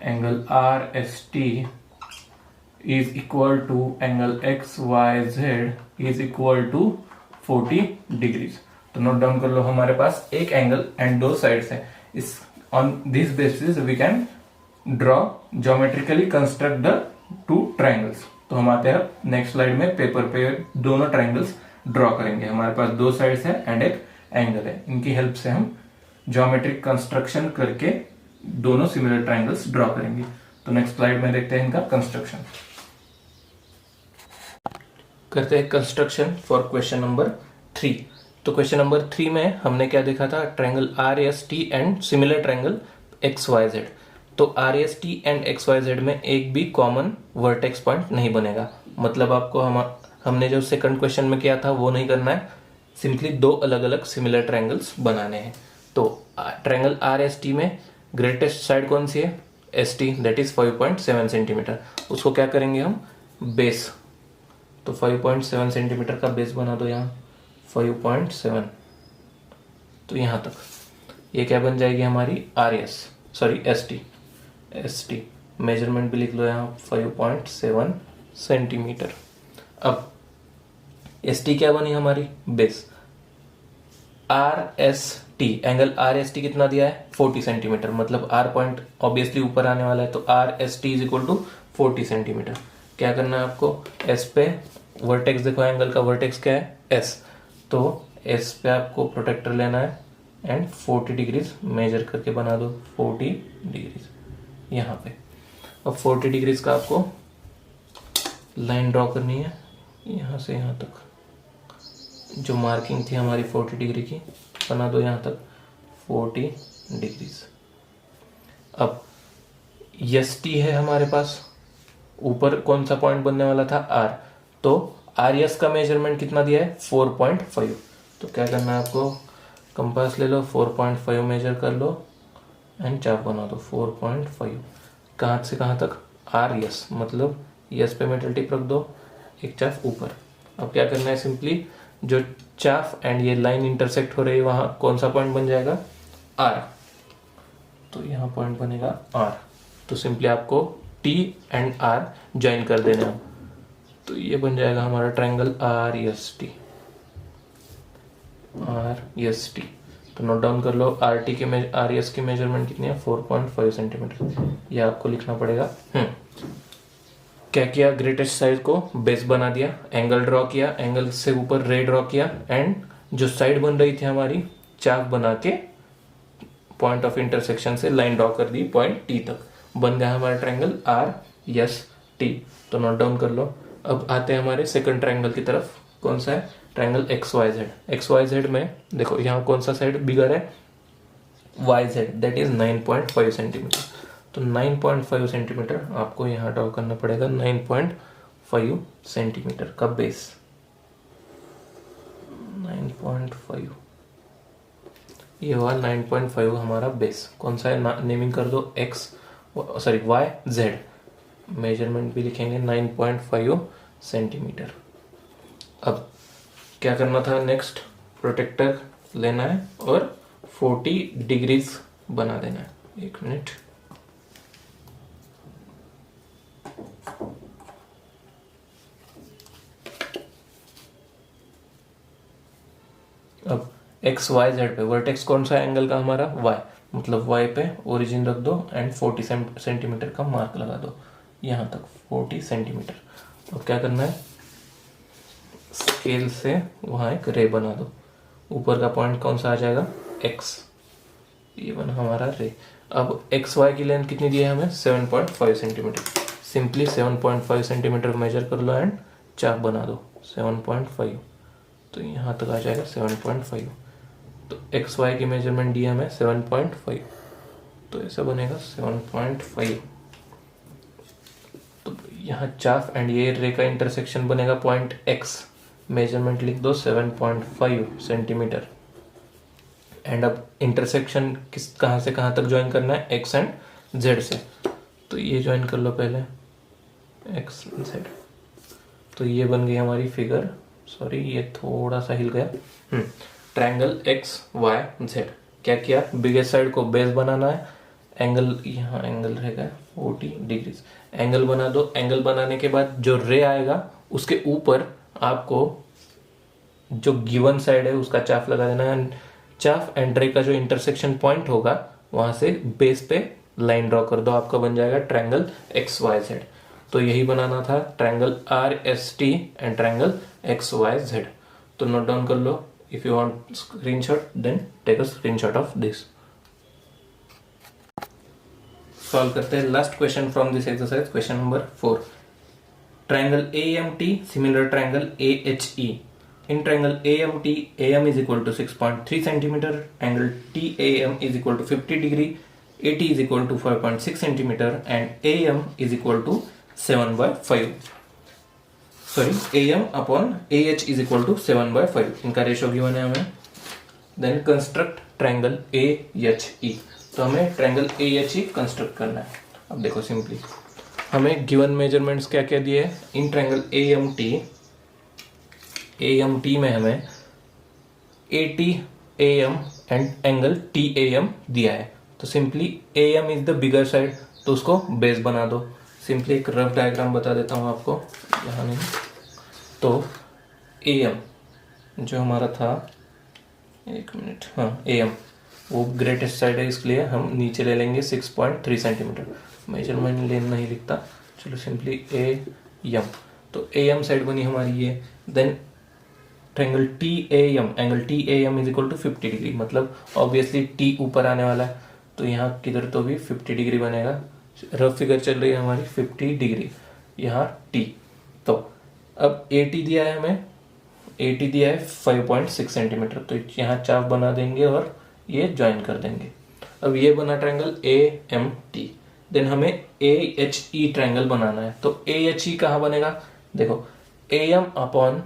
angle R S T is equal to angle XYZ is equal to 40 degrees। तो नोट डाउन कर लो, हमारे पास एक एंगल एंड दो साइड्स है। इस on this basis we can draw geometrically construct the two triangles. तो हम आते हैं नेक्स्ट स्लाइड में, पेपर पे दोनों ट्राइंगल्स ड्रॉ करेंगे। हमारे पास दो साइड्स है एंड एक एंगल है, इनकी हेल्प से हम ज्योमेट्रिक कंस्ट्रक्शन करके दोनों सिमिलर ट्राइंगल्स ड्रॉ करेंगे। तो नेक्स्ट स्लाइड में देखते हैं इनका कंस्ट्रक्शन। करते हैं कंस्ट्रक्शन फॉर क्वेश्चन नंबर 3। तो क्वेश्चन नंबर 3 में हमने क्या देखा था, triangle R S T and similar triangle X Y Z. तो R S T and X Y Z में एक भी कॉमन वर्टेक्स पॉइंट नहीं बनेगा। मतलब आपको हमने जो सेकंड क्वेश्चन में किया था वो नहीं करना है, सिंपली दो अलग अलग सिमिलर ट्रायंगल्स बनाने हैं। तो ट्रायंगल आर एस टी में ग्रेटेस्ट साइड कौन सी है, S T, that is 5.7 centimetre. उसको क्या करेंगे हम, बेस। तो 5.7 सेंटीमीटर का बेस बना दो यहाँ, 5.7। तो यहां तक ये क्या बन जाएगी हमारी R S, sorry S T. S T measurement भी लिख लो यहाँ 5.7 सेंटीमीटर। अब एस टी क्या बनी हमारी, base. Are S T, angle R S T कितना दिया है, 40 सेंटीमीटर। मतलब आर पॉइंट ऑब्वियसली ऊपर आने वाला है, तो R S T is equal to 40 centimetre. क्या करना है आपको, एस पे वर्टेक्स देखो, एंगल का वर्टेक्स क्या है, एस। तो एस पे आपको प्रोटेक्टर लेना है एंड 40 डिग्रीज मेजर करके बना दो, 40 डिग्रीज यहाँ पे। अब 40 डिग्रीज का आपको लाइन ड्रॉ करनी है यहाँ से यहाँ तक। जो मार्किंग थी हमारी 40 डिग्री की, बना दो यहाँ तक 40 डिग्रीज। अब एस टी है हमारे पास, ऊपर कौन सा पॉइंट बनने वाला था, आर। तो आर एस का मेजरमेंट कितना दिया है, 4.5। तो क्या करना है आपको, कंपास ले लो, 4.5 मेजर कर लो एंड चाप बना दो 4.5। कहाँ से कहाँ तक, आर एस, मतलब एस पे मेटल टिप रख दो, एक चाप ऊपर। अब क्या करना है, सिंपली जो चाप एंड ये लाइन इंटरसेक्ट हो रही है वहां कौन सा पॉइंट बन जाएगा, आर। तो यहाँ पॉइंट बनेगा आर। तो सिंपली आपको टी एंड आर ज्वाइन कर देना है। तो ये बन जाएगा हमारा triangle R S T, are S T. तो नोट डाउन कर लो, आर टी के आर एस की मेजरमेंट कितनी है, 4.5 सेंटीमीटर। ये आपको लिखना पड़ेगा। क्या किया, ग्रेटेस्ट साइड को बेस बना दिया, एंगल ड्रॉ किया, एंगल से ऊपर रे ड्रॉ किया एंड जो साइड बन रही थी हमारी, चाप बना के पॉइंट ऑफ इंटरसेक्शन से लाइन ड्रॉ कर दी पॉइंट टी तक। बन गया हमारा ट्रायंगल आर एस टी। तो नोट डाउन कर लो। अब आते हैं हमारे सेकंड ट्रायंगल की तरफ। कौन सा है, triangle X Y Z. X Y Z में देखो यहाँ कौन सा साइड बिगर है, Y Z, that is 9.5 centimetre. तो 9.5 सेंटीमीटर आपको यहाँ ड्रॉ करना पड़ेगा, 9.5 सेंटीमीटर का बेस। 9.5, ये हुआ 9.5 हमारा बेस। कौन सा है, नेमिंग कर दो X, sorry Y Z. Measurement भी लिखेंगे 9.5 सेंटीमीटर। अब क्या करना था, नेक्स्ट प्रोटेक्टर लेना है और 40 डिग्रीज बना देना है। एक मिनट, अब एक्स वाई जेड पे वर्टेक्स कौन सा एंगल का हमारा, वाई। मतलब वाई पे ओरिजिन रख दो एंड 40 सेंटीमीटर का मार्क लगा दो यहाँ तक, 40 सेंटीमीटर। अब क्या करना है, स्केल से वहां एक रे बना दो। ऊपर का पॉइंट कौन सा आ जाएगा, एक्स। ये बना हमारा रे। अब एक्स वाई की लेंथ कितनी दी है हमें, 7.5 सेंटीमीटर। सिंपली 7.5 सेंटीमीटर मेजर कर लो एंड चाप बना दो 7.5। तो यहाँ तक आ जाएगा 7.5। तो एक्स वाई की मेजरमेंट दी है हमें 7.5। तो ऐसा बनेगा 7.5। तो यहाँ चाप एंड ये रे का इंटरसेक्शन बनेगा पॉइंट एक्स। मेजरमेंट लिख दो 7.5 सेंटीमीटर। एंड अब इंटरसेक्शन किस कहाँ से कहाँ तक ज्वाइन करना है, एक्स एंड जेड से। तो ये ज्वाइन कर लो पहले, एक्स जेड। तो ये बन गई हमारी फिगर, सॉरी ये थोड़ा सा हिल गया। Triangle X Y Z. क्या किया, बिगेस्ट साइड को बेस बनाना है, एंगल यहाँ एंगल रहेगा 40 डिग्रीज। एंगल बना दो। एंगल बनाने के बाद जो रे आएगा उसके ऊपर आपको जो गिवन साइड है उसका चाप लगा देना है। चाप एंड रे का जो इंटरसेक्शन पॉइंट होगा वहां से बेस पे लाइन ड्रॉ कर दो, आपका बन जाएगा ट्रायंगल एक्स वाई जेड। तो यही बनाना था triangle R S T and triangle X Y Z. तो नोट डाउन कर लो, if you want screenshot then take a screenshot of this. Solve करते हैं last question from this exercise, question number 4। Triangle AMT similar triangle AHE. In triangle AMT, AM is equal to 6.3 centimeter, angle TAM is equal to 50 degree, AT is equal to 5.6 centimetre and AM is equal to 7/5. Sorry, AM upon AH is equal to 7/5. इनका ratio given है हमें. Then construct triangle AHE. तो हमें triangle AHE construct करना है. अब देखो simply हमें गिवन मेजरमेंट्स क्या क्या दिए हैं. इन ट्रायंगल AMT में हमें AT AM and angle TAM दिया है. तो simply AM is the bigger side, तो उसको बेस बना दो. सिंपली एक रफ डायग्राम बता देता हूं आपको, यहाँ नहीं. तो AM जो हमारा था, एक मिनट, हाँ AM वो ग्रेटेस्ट साइड है, इसलिए हम नीचे ले लेंगे 6.3 सेंटीमीटर. मेजरमेंट लेन नहीं लिखता, चलो सिंपली AM. तो AM साइड बनी हमारी ये. Then triangle TAM, angle TAM is equal to 50 degree. मतलब ऑब्वियसली T ऊपर आने वाला है, तो यहाँ किधर तो भी 50 डिग्री बनेगा. रफ फिगर चल रही है हमारी 50 डिग्री, यहाँ T. तो अब AT दिया है हमें, AT दिया है 5.6 सेंटीमीटर. तो यहाँ चाप बना देंगे और ये ज्वाइन कर देंगे. अब ये बना ट्रायंगल AMT. देन हमें AHE ट्रायंगल बनाना है. तो AHE कहाँ बनेगा, देखो AM अपॉन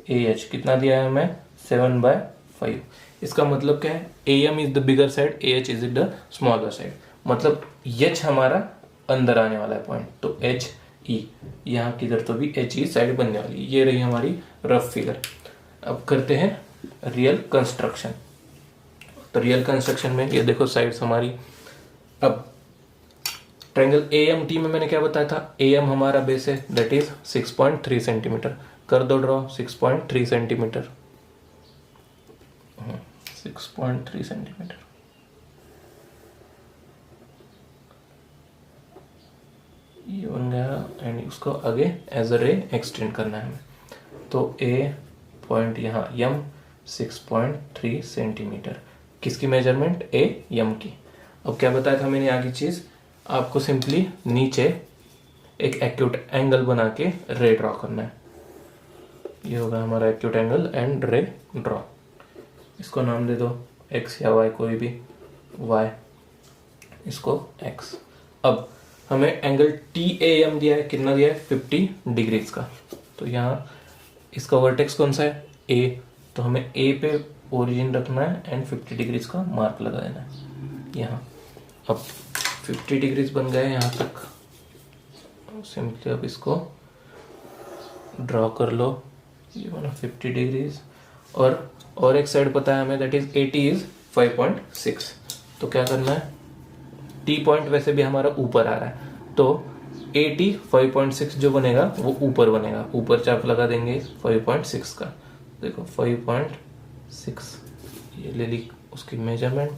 AH कितना दिया है हमें, 7/5. इसका मतलब क्या है, AM is the bigger side, AH is the smaller side. मतलब H हमारा अंदर आने वाला है पॉइंट, तो HE यहाँ किधर तो भी HE साइड बनने वाली. ये रही हमारी रफ फिगर. अब करते हैं रियल कंस्ट्रक्शन. तो रियल कंस्ट्रक्शन में ये देखो साइड्स हमारी. अब ट्रायंगल AMT में मैंने क्या बताया था, AM हमारा बेस है, दैट इज 6.3 सेंटीमीटर. कर दो ड्रॉ 6.3 सेंटीमीटर, 6.3 सेंटीमीटर. ये बन गया एंड उसको आगे एज अ रे एक्सटेंड करना है हमें. तो A पॉइंट यहाँ M 6.3 सेंटीमीटर. किसकी मेजरमेंट, AM की. अब क्या बताया था मैंने आगे चीज, आपको सिंपली नीचे एक एक्यूट एंगल बना के रे ड्रॉ करना है. ये होगा हमारा acute angle and ray draw. इसको नाम दे दो X या Y, कोई भी. Y, इसको X. अब हमें एंगल TAM दिया है, कितना दिया है, 50 डिग्रीज का. तो यहाँ इसका वर्टेक्स कौन सा है, A. तो हमें A पे ओरिजिन रखना है एंड 50 डिग्रीज का मार्क लगा देना है यहाँ. अब 50 डिग्रीज बन गए यहाँ तक. सिंपली अब इसको ड्रॉ कर लो. ये बना 50 डिग्रीज. और एक साइड पता है हमें, दैट इज AT इज 5.6. तो क्या करना है, T पॉइंट वैसे भी हमारा ऊपर आ रहा है, तो AT 5.6 जो बनेगा वो ऊपर बनेगा. ऊपर चाप लगा देंगे 5.6 का. देखो 5.6 ये ले ली उसकी मेजरमेंट.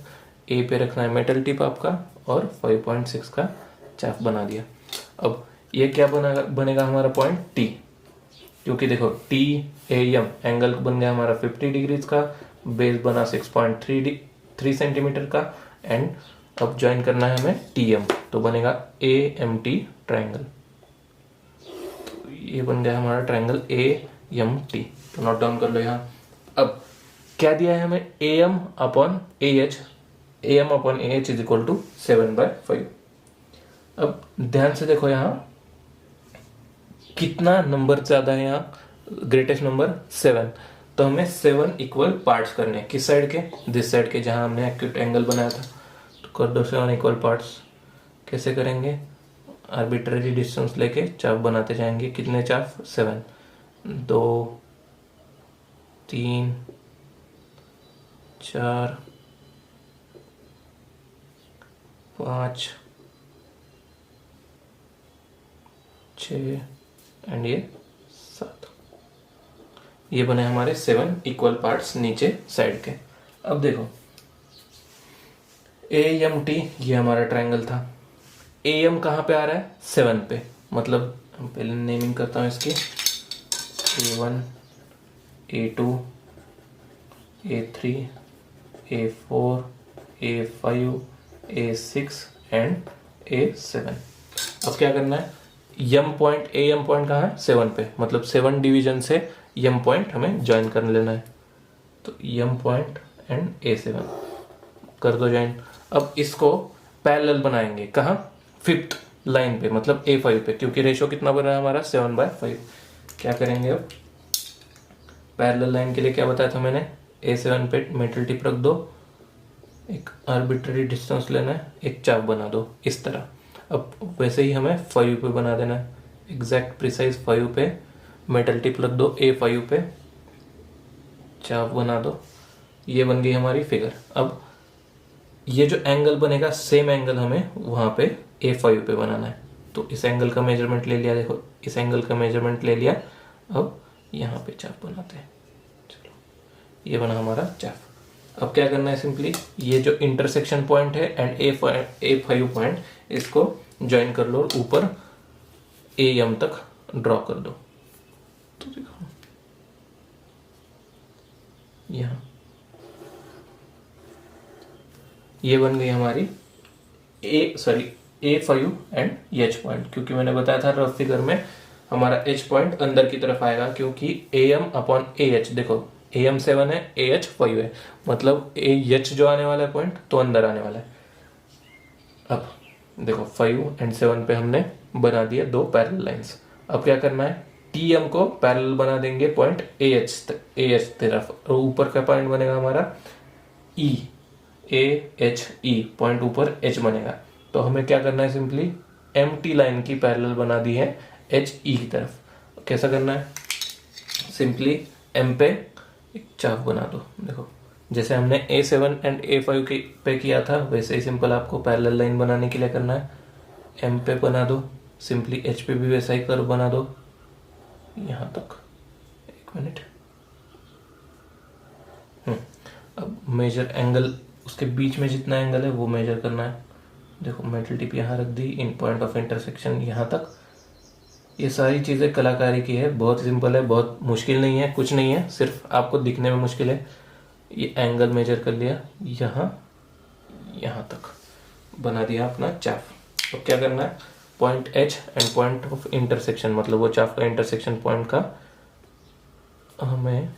A पे रखना है मेटल टिप आपका और 5.6 का चाप बना दिया. अब ये क्या बनेगा हमारा पॉइंट T, क्योंकि देखो TAM एंगल बन गया हमारा 50 डिग्रीज का, बेस बना 6.3 सेंटीमीटर का, एंड अब ज्वाइन करना है हमें TM. तो बनेगा AMT ट्रायंगल. तो ये बन गया हमारा ट्रायंगल AMT. तो नोट डाउन कर लो यहाँ. अब क्या दिया है हमें, AM upon AH is equal to 7/5. अब ध्यान से देखो यहाँ कितना नंबर ज्यादा है, यहाँ ग्रेटेस्ट नंबर 7. तो हमें 7 इक्वल पार्ट्स करने हैं. किस साइड के, दिस साइड के, जहां हमने एक्यूट एंगल बनाया था. तो कर दो 7 इक्वल पार्ट्स. कैसे करेंगे, आर्बिट्ररी डिस्टेंस लेके चाप बनाते जाएंगे. कितने चाप, 7. 2 3 4 5 6 एंड ये 7. ये बने हमारे 7 इक्वल पार्ट्स नीचे साइड के. अब देखो AMT ये हमारा ट्रायंगल था. AM कहाँ पे आ रहा है, 7 पे. मतलब हम पहले नेमिंग करता हूँ इसकी, A1 A2 A3 A4 A5 A6 and A7. अब क्या करना है, AM पॉइंट कहाँ है, 7 पे. मतलब 7 डिवीजन से M पॉइंट हमें ज्वाइन कर लेना है. तो M पॉइंट एंड A7 कर दो ज्वाइन। अब इसको पैरेलल बनाएंगे कहाँ, 5th लाइन पे, मतलब A5 पे, क्योंकि रेशो कितना बना है हमारा 7/5। क्या करेंगे अब, पैरेलल लाइन के लिए क्या बताया था मैंने, A7 पे मेटल टिप रख दो, एक आर्बिट्ररी डिस्टेंस लेना है, एक चाप बना दो इस तरह। अब वैसे ही हमें 5 पे बना देना है, एग्जैक्ट प्रिसाइज 5 पे मेटल टिप रख दो, A5 पे चाप बना दो। ये बन गई हमारी फिगर। अब ये जो एंगल बनेगा सेम एंगल हमें वहां पे A5 पे बनाना है, तो इस एंगल का मेजरमेंट ले लिया, देखो इस एंगल का मेजरमेंट ले लिया। अब यहाँ पे चाप बनाते हैं, चलो ये बना हमारा चाप। अब क्या करना है, सिंपली ये जो इंटरसेक्शन पॉइंट है एंड A5 पॉइंट, इसको ज्वाइन कर लो और ऊपर AM तक ड्रॉ कर दो। तो देखो यहाँ ये बन गई हमारी A5 एंड H पॉइंट, क्योंकि मैंने बताया था रफ फिगर में हमारा H पॉइंट अंदर की तरफ आएगा, क्योंकि AM/AH, देखो AM 7 है, AH 5 है, मतलब AH जो आने वाला है पॉइंट तो अंदर आने वाला है। अब देखो 5 एंड 7 पे हमने बना दिया दो पैरेलल लाइंस। अब क्या करना है, TM को पैरेलल बना देंगे पॉइंट AH तरफ, और ऊपर का पॉइंट बनेगा हमारा AHE पॉइंट, ऊपर H बनेगा। तो हमें क्या करना है, सिंपली MT लाइन की पैरेलल बना दी है HE की तरफ। कैसा करना है, सिंपली M पे एक चाप बना दो। देखो जैसे हमने A7 एंड A5 पे किया था, वैसे ही सिंपल आपको पैरेलल लाइन बनाने के लिए करना है। M पे बना दो, सिंपली H पे भी वैसा ही कर्व बना दो यहाँ तक। एक मिनट, अब मेजर एंगल, उसके बीच में जितना एंगल है वो मेजर करना है। देखो मेटल टिप यहाँ रख दी, इन पॉइंट ऑफ इंटरसेक्शन यहाँ तक। ये सारी चीज़ें कलाकारी की है, बहुत सिंपल है, बहुत मुश्किल नहीं है, कुछ नहीं है, सिर्फ आपको दिखने में मुश्किल है। ये एंगल मेजर कर लिया, यहाँ तक बना दिया अपना चाप। अब क्या करना है, point H and point of intersection, मतलब वो चाप का इंटरसेक्शन पॉइंट का हमें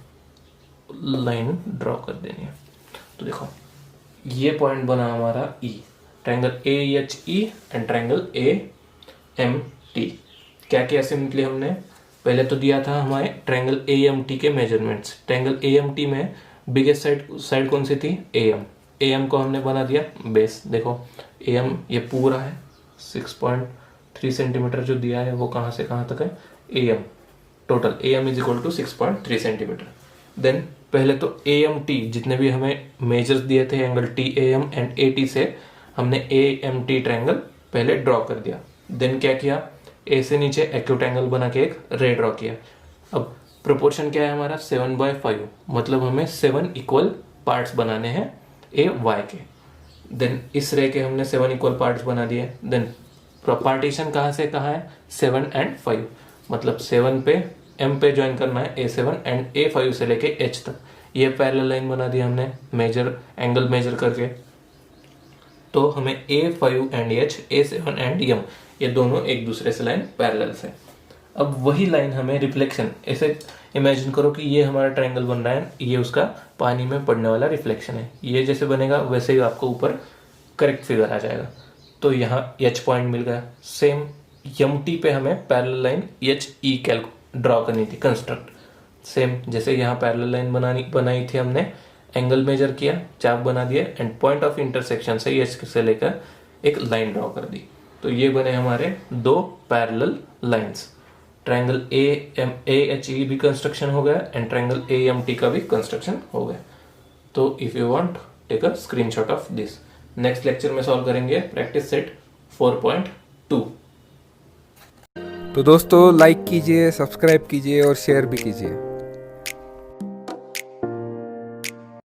लाइन ड्रॉ कर देनी है। तो देखो ये पॉइंट बना हमारा E, triangle AHE and triangle AMT। क्या किया, सिंपली हमने पहले तो दिया था हमारे ट्रायंगल AMT के मेजरमेंट्स। ट्रायंगल AMT में बिगेस्ट साइड कौन सी थी, AM को हमने बना दिया बेस। देखो AM ये पूरा है, 6.3 सेंटीमीटर जो दिया है वो कहाँ से कहाँ तक है, AM total AM is equal to 6.3 centimetre. Then पहले तो AMT जितने भी हमें मेजर्स दिए थे एंगल TAM एंड AT से, हमने AMT ट्रायंगल पहले ड्रॉ कर दिया। देन क्या किया, A से नीचे एक्यूट एंगल बना के एक रे ड्रॉ किया। अब प्रोपोर्शन क्या है हमारा, 7/5, मतलब हमें 7 इक्वल पार्ट्स बनाने हैं AY के। देन इस रे के हमने 7 इक्वल पार्ट्स बना दिए। देन पार्टीशन कहाँ से कहाँ है, 7 एंड 5, मतलब 7 पे M पे ज्वाइन करना है A7 एंड A5 से लेके H तक। ये पैरेलल लाइन बना दी हमने मेजर एंगल मेजर करके। तो हमें A5 and H, A7 and M, ये दोनों एक दूसरे से लाइन पैरेलल से। अब वही लाइन हमें रिफ्लेक्शन, ऐसे इमेजिन करो कि ये हमारा ट्रायंगल बन रहा है, ये उसका पानी में पड़ने वाला रिफ्लेक्शन है। ये जैसे बनेगा वैसे ही आपको ऊपर करेक्ट फिगर आ जाएगा। तो यहाँ H पॉइंट मिल गया। सेम MT पे हमें पैरेलल लाइन HE ड्रॉ करनी थी, कंस्ट्रक्ट। सेम जैसे यहाँ पैरेलल लाइन बनाई थी हमने, एंगल मेजर किया, चाप बना दिया एंड पॉइंट ऑफ इंटरसेक्शन से H से लेकर एक लाइन ड्रॉ कर दी। तो ये बने हमारे दो पैरेलल लाइंस। ट्रायंगल AHE भी कंस्ट्रक्शन हो गया एंड ट्रायंगल AMT का भी कंस्ट्रक्शन हो गया। तो if you want take a screenshot of this. Next lecture में सॉल्व करेंगे प्रैक्टिस सेट 4.2।
तो दोस्तों लाइक कीजिए, सब्सक्राइब कीजिए और शेयर भी कीजिए।